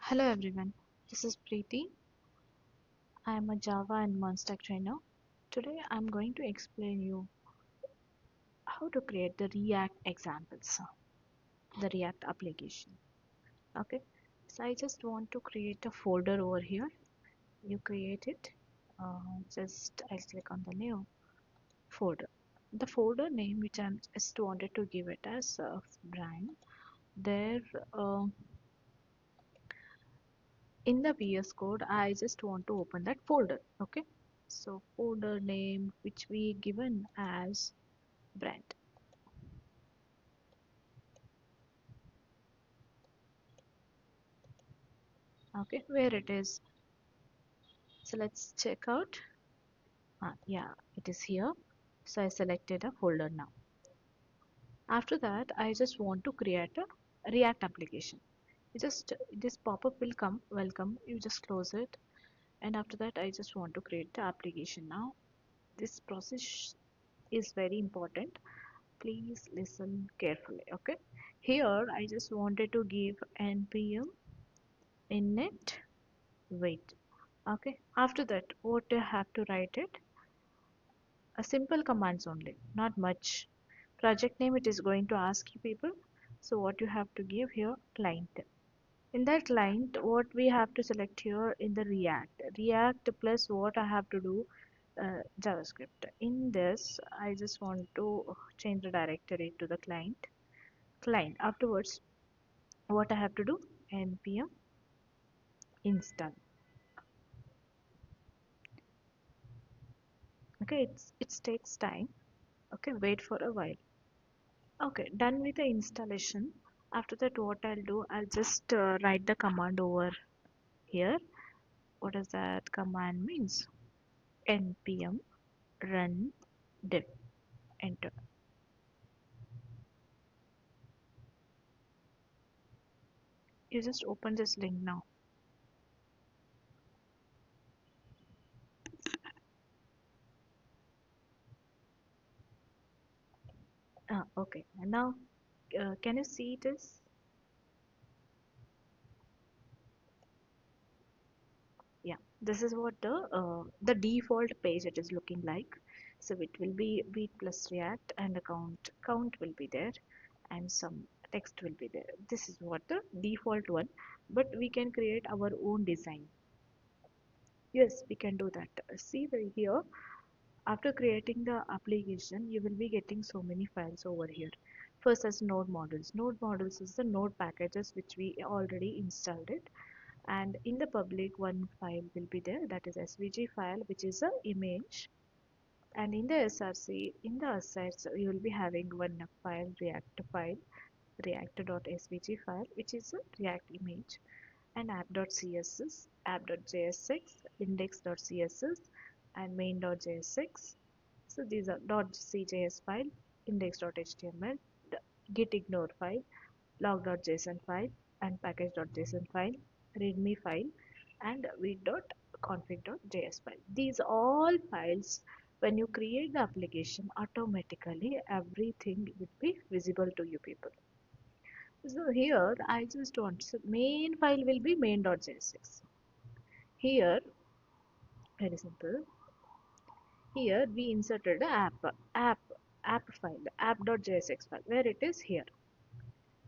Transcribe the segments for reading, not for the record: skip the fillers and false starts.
Hello everyone, this is Preeti. I am a Java and MERN Stack trainer. Today I am going to explain you how to create the React examples, the React application. Okay, so I just want to create a folder over here. You create it. I'll click on the new folder. The folder name which I just wanted to give it as brand. There, uh, in the VS Code, I just want to open that folder. Okay, so folder name which we given as brand. Okay, where it is. So let's check out. Yeah, it is here. So I selected a folder now. After that, I just want to create a React application. This pop-up will come. Welcome. You just close it, and after that, I just want to create the application now. This process is very important. Please listen carefully. Okay. Here, I just wanted to give npm init wait. Okay, after that what you have to write it, a simple commands only, not much. Project name it is going to ask you people, so what you have to give here, client. In that client, what we have to select here in the react plus what I have to do, JavaScript. In this I just want to change the directory to the client. Afterwards what I have to do, npm install. Okay, it takes time. Okay, wait for a while. Okay, done with the installation. After that, what I'll do, I'll just write the command over here. What does that command means? npm run dev. Enter. You just open this link now. Okay, and now can you see this? Yeah, this is what the default page it is looking like. So it will be beat plus react and count will be there, and some text will be there. This is what the default one, but we can create our own design. Yes, we can do that. See the here, after creating the application, you will be getting so many files over here. First as node models. Node models is the node packages which we already installed it. And in the public one file will be there, that is svg file, which is a image. And in the src, in the assets, you will be having one file, react.svg file, which is a react image, and app.css, app.jsx, index.css, and main.jsx. So these are .cjs file, index.html, the gitignore file, log.json file, and package.json file, readme file, and read.config.js file. These all files, when you create the application, automatically everything will be visible to you people. So here I just want, so main file will be main.jsx. Here, very simple. Here we inserted the app file, app.jsx file, where it is here.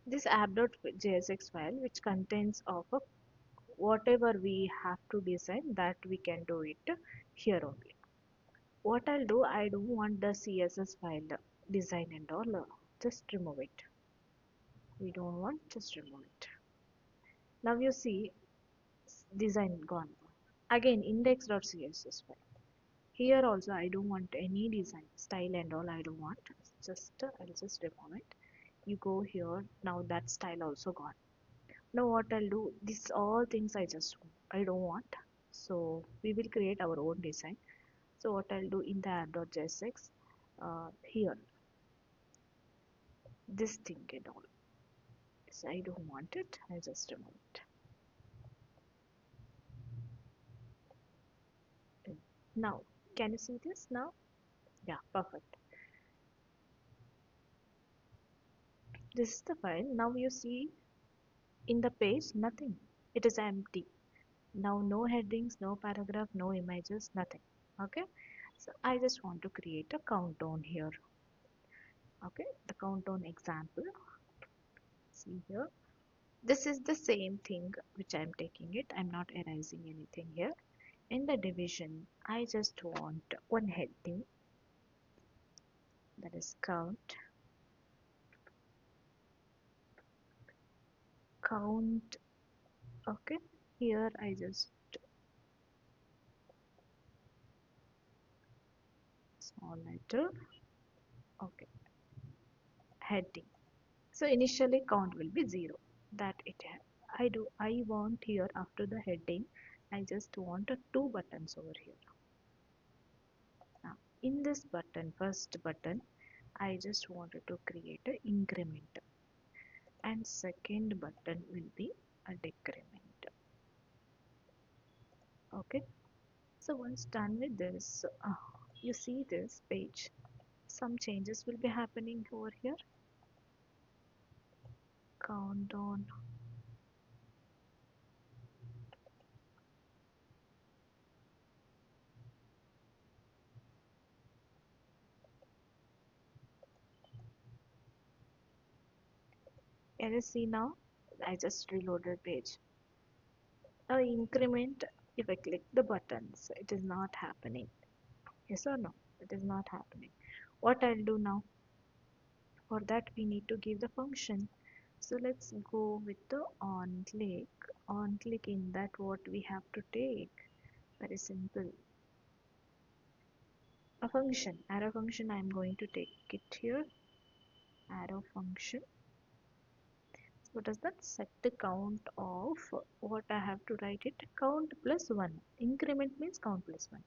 This app.jsx file, which contains of a, whatever we have to design, that we can do it here only. What I'll do, I don't want the CSS file design and all. Just remove it. We don't want, just remove it. Now you see design gone. Again index.css file. Here also I don't want any design style and all, I don't want. Just I'll just remove it. You go here, now that style also gone. Now what I'll do, this all things I don't want. So we will create our own design. So what I'll do, in the app.jsx, here this thing and all, so I don't want it, I just remove it. Now can you see this now? Yeah, perfect. This is the file. Now you see in the page nothing. it is empty. Now no headings, no paragraph, no images, nothing. Okay, so I just want to create a countdown here. Okay, the countdown example, see here, this is the same thing which I'm taking it, I'm not erasing anything here. In the division I just want one heading, that is count. Okay, here I just small letter. Okay, heading. So initially count will be 0. That I want here after the heading, I just want two buttons over here. Now in this button, first button, I just wanted to create an increment, and second button will be a decrement. Okay. So once done with this, you see this page. Some changes will be happening over here. Countdown. Can you see now? I just reloaded page. Now increment, if I click the buttons, it is not happening. Yes or no? It is not happening. What I'll do now? For that we need to give the function. So let's go with the on click. On click, in that what we have to take? Very simple. A function, arrow function. I'm going to take it here. Arrow function. What does that? Set the count of what I have to write it. Count plus 1. Increment means count plus 1.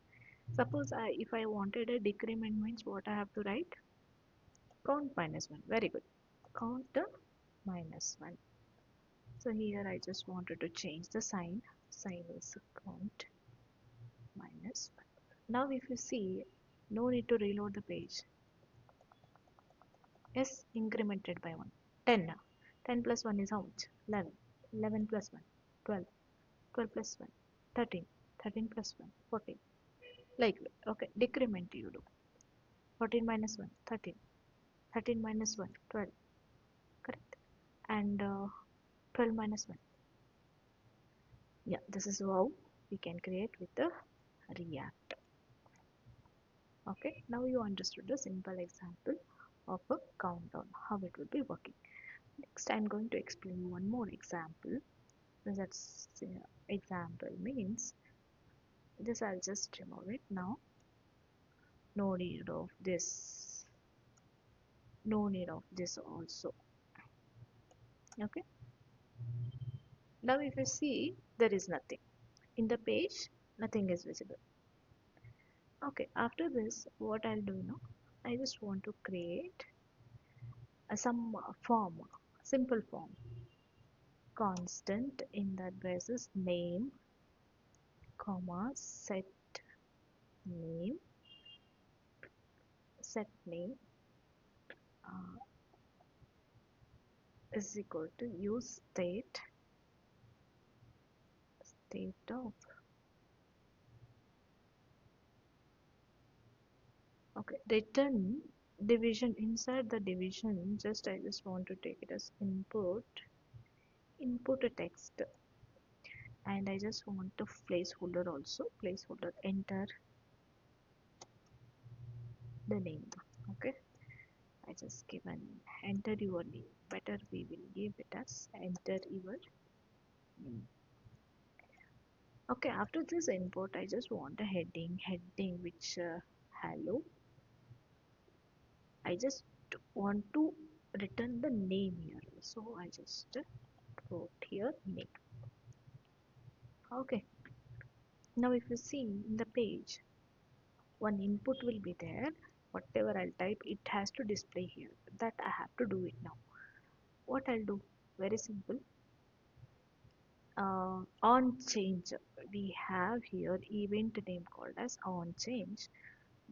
Suppose if I wanted a decrement means what I have to write? Count minus 1. Very good. Count minus 1. So here I just wanted to change the sign. Sign is count minus 1. Now if you see, no need to reload the page. Yes, incremented by 1. 10. 10 plus 1 is how much? 11. 11 plus 1. 12. 12 plus 1. 13. 13 plus 1. 14. Like, okay, decrement you do. 14 minus 1. 13. 13 minus 1. 12. Correct. And 12 minus 1. Yeah, this is how we can create with the React. Okay, now you understood the simple example of a countdown, how it will be working. Next, I'm going to explain one more example. That's example means this, I'll just remove it now. No need of this. No need of this also. Okay. Now if you see, there is nothing. In the page, nothing is visible. Okay, after this, what I'll do now, I just want to create some form, simple form. Constant in that braces name, comma, name, set name uh, is equal to use state of. Okay, return division. Inside the division, I just want to take it as input a text, and I just want a placeholder also. Placeholder, enter the name. Okay, I just given enter your name. Better we will give it as enter your name. Okay, after this import, I just want a heading which hello. I just want to return the name here, so I just wrote here name. Okay, now if you see in the page, one input will be there. Whatever I'll type, it has to display here. That I have to do it now. What I'll do? Very simple. On change, we have here event name called as on change,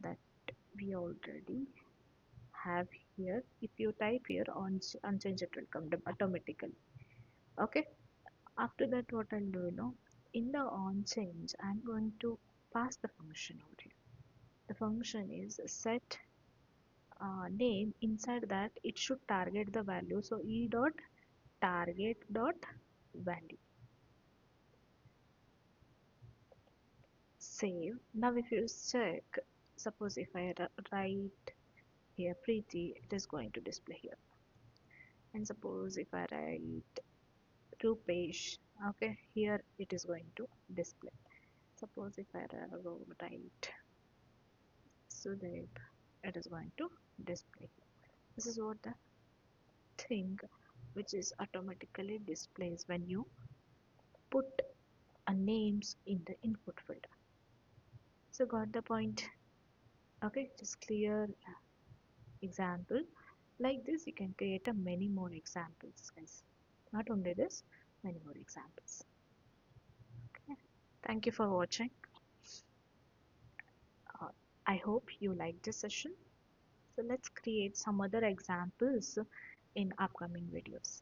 that we already have here. If you type here on change, it will come automatically. Okay, After that, what I'll do, in the on change, I'm going to pass the function over here. The function is set name. Inside that, it should target the value. So e dot target dot value. Save. Now if you check, suppose if I write here Preeti, it is going to display here. And suppose if I write Rupesh, okay, here it is going to display. Suppose if I write Sudev, it is going to display. This is what the thing which is automatically displays when you put a names in the input folder. So got the point? Okay, just clear example. Like this, you can create a many more examples, guys. Not only this, many more examples. Okay. Thank you for watching. Uh, I hope you liked this session. So let's create some other examples in upcoming videos.